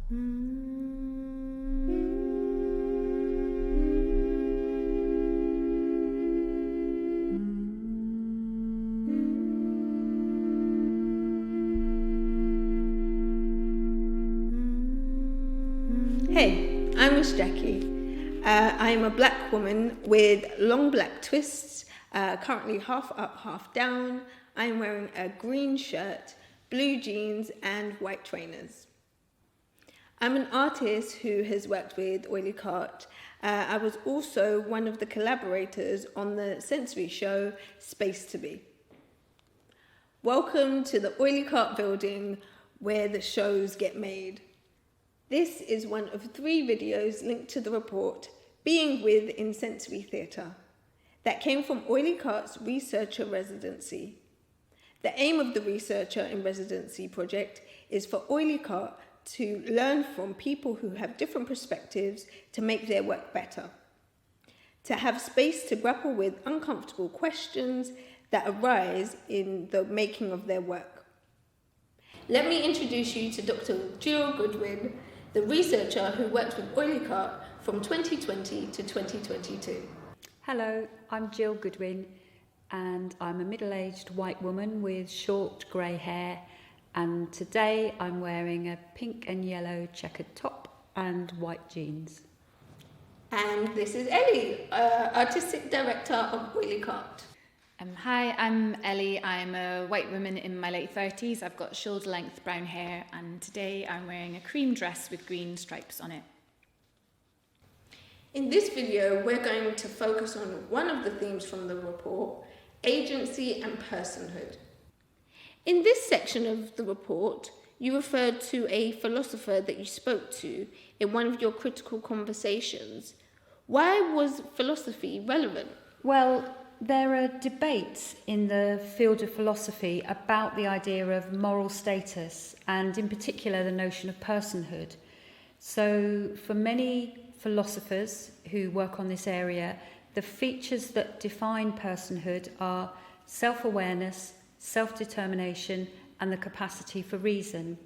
Hey, I'm Miss Jackie. I'm a black woman with long black twists, currently half up, half down. I'm wearing a green shirt, blue jeans and white trainers. I'm an artist who has worked with Ellie Cart. I was also one of the collaborators on the sensory show Space to Be. Welcome to the Ellie Cart building where the shows get made. This is one of 3 videos linked to the report, Being With in Sensory Theatre, that came from Ellie Cart's researcher residency. The aim of the researcher in residency project is for Ellie Cart to learn from people who have different perspectives to make their work better, to have space to grapple with uncomfortable questions that arise in the making of their work. Let me introduce you to Dr. Jill Goodwin, the researcher who worked with Ellie Cart from 2020 to 2022. Hello, I'm Jill Goodwin and I'm a middle-aged white woman with short grey hair, and today I'm wearing a pink and yellow checkered top and white jeans. And this is Ellie, Artistic Director of Ellie Cart. Hi, I'm Ellie. I'm a white woman in my late 30s. I've got shoulder-length brown hair, and today I'm wearing a cream dress with green stripes on it. In this video, we're going to focus on one of the themes from the report, agency and personhood. In this section of the report, you referred to a philosopher that you spoke to in one of your critical conversations. Why was philosophy relevant? Well, there are debates in the field of philosophy about the idea of moral status and in particular the notion of personhood. So for many philosophers who work on this area, the features that define personhood are self-awareness, self-determination and the capacity for reason.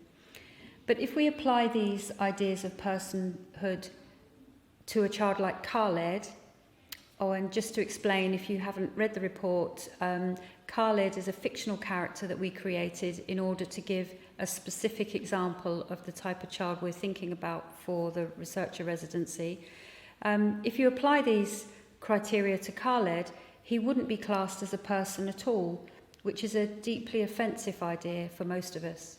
But if we apply these ideas of personhood to a child like Khaled, and just to explain, if you haven't read the report, Khaled is a fictional character that we created in order to give a specific example of the type of child we're thinking about for the researcher residency. If you apply these criteria to Khaled, he wouldn't be classed as a person at all, which is a deeply offensive idea for most of us.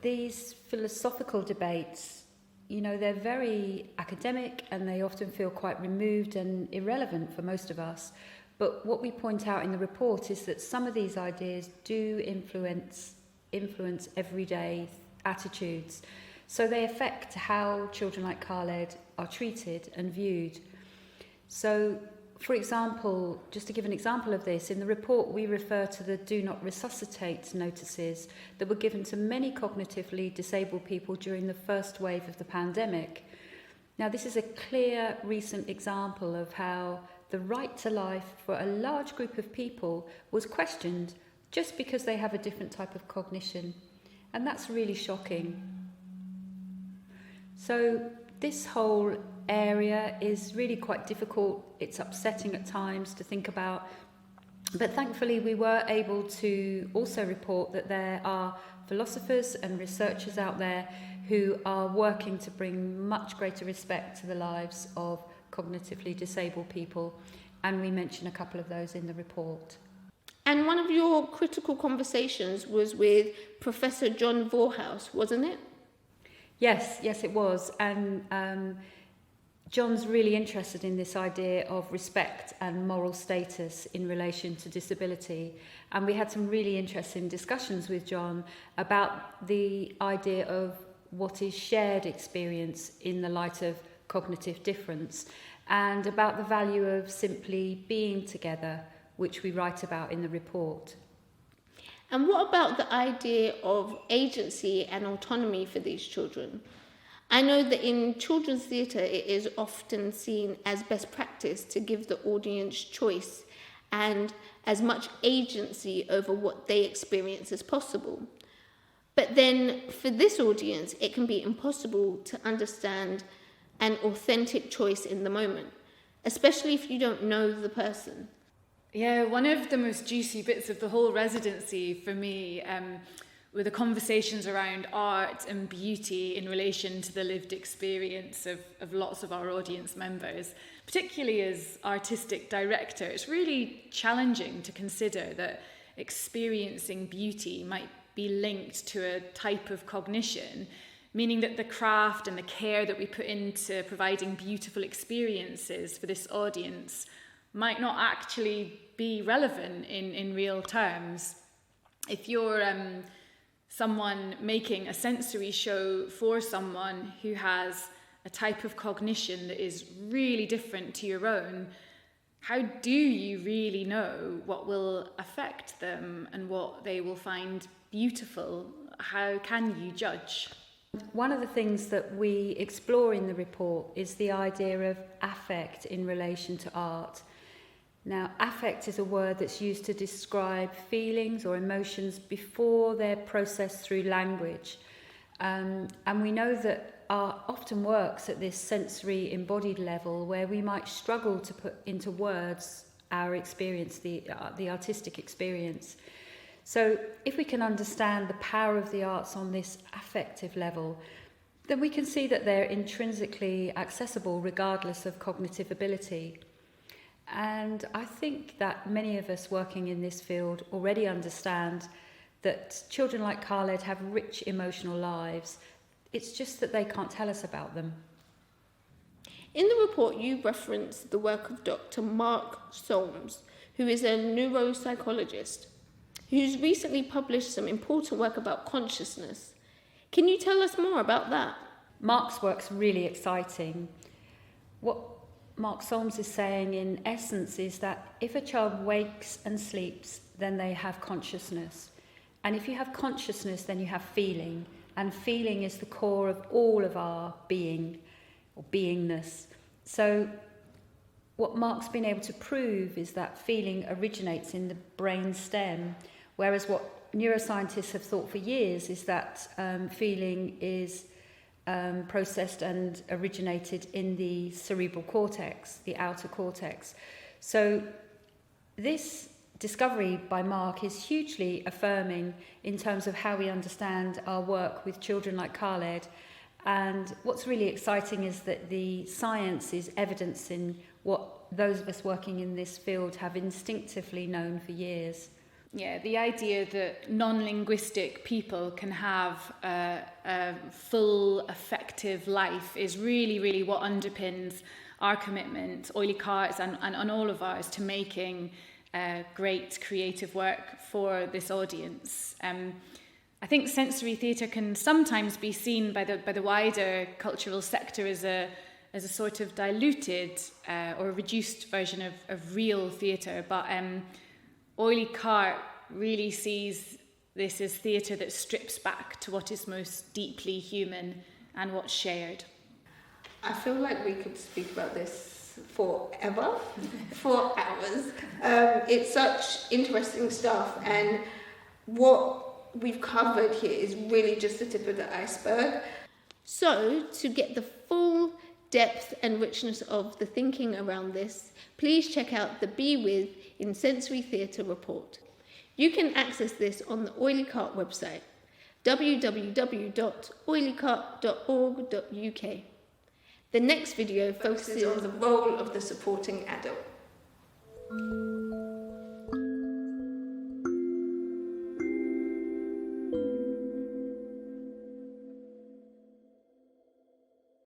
These philosophical debates, they're very academic and they often feel quite removed and irrelevant for most of us. But what we point out in the report is that some of these ideas do influence everyday attitudes. So they affect how children like Khaled are treated and viewed. So, for example, just to give an example of this, in the report we refer to the do not resuscitate notices that were given to many cognitively disabled people during the first wave of the pandemic. Now, this is a clear recent example of how the right to life for a large group of people was questioned just because they have a different type of cognition. And that's really shocking. So this whole area is really quite difficult. It's upsetting at times to think about. But thankfully, we were able to also report that there are philosophers and researchers out there who are working to bring much greater respect to the lives of cognitively disabled people. And we mention a couple of those in the report. And one of your critical conversations was with Professor John Vorhaus, wasn't it? Yes, it was. And John's really interested in this idea of respect and moral status in relation to disability. And we had some really interesting discussions with John about the idea of what is shared experience in the light of cognitive difference, and about the value of simply being together, which we write about in the report. And what about the idea of agency and autonomy for these children? I know that in children's theatre it is often seen as best practice to give the audience choice and as much agency over what they experience as possible. But then for this audience, it can be impossible to understand an authentic choice in the moment, especially if you don't know the person. Yeah, one of the most juicy bits of the whole residency for me were the conversations around art and beauty in relation to the lived experience of lots of our audience members. Particularly as artistic director, it's really challenging to consider that experiencing beauty might be linked to a type of cognition, meaning that the craft and the care that we put into providing beautiful experiences for this audience might not actually be relevant in real terms. If you're someone making a sensory show for someone who has a type of cognition that is really different to your own, how do you really know what will affect them and what they will find beautiful? How can you judge? One of the things that we explore in the report is the idea of affect in relation to art. Now, affect is a word that's used to describe feelings or emotions before they're processed through language. And we know that art often works at this sensory embodied level where we might struggle to put into words our experience, the artistic experience. So if we can understand the power of the arts on this affective level, then we can see that they're intrinsically accessible regardless of cognitive ability. And I think that many of us working in this field already understand that children like Khaled have rich emotional lives. It's just that they can't tell us about them. In the report, you reference the work of Dr. Mark Solms, who is a neuropsychologist, who's recently published some important work about consciousness. Can you tell us more about that? Mark's work's really exciting. What Mark Solms is saying in essence is that if a child wakes and sleeps, then they have consciousness. And if you have consciousness, then you have feeling. And feeling is the core of all of our being or beingness. So what Mark's been able to prove is that feeling originates in the brain stem, whereas what neuroscientists have thought for years is that feeling is processed and originated in the cerebral cortex, the outer cortex. So this discovery by Mark is hugely affirming in terms of how we understand our work with children like Khaled. And what's really exciting is that the science is evidencing what those of us working in this field have instinctively known for years. Yeah, the idea that non-linguistic people can have a full, effective life is really, really what underpins our commitment, Ellie Cart and all of ours, to making great creative work for this audience. I think sensory theatre can sometimes be seen by the wider cultural sector as a sort of diluted or reduced version of real theatre, but Ellie Cart really sees this as theatre that strips back to what is most deeply human and what's shared. I feel like we could speak about this forever, for hours. It's such interesting stuff, and what we've covered here is really just the tip of the iceberg. So, to get the full depth and richness of the thinking around this, please check out the Be With in Sensory Theatre report. You can access this on the Ellie Cart website, www.elliecart.org.uk. The next video focuses on the role of the supporting adult.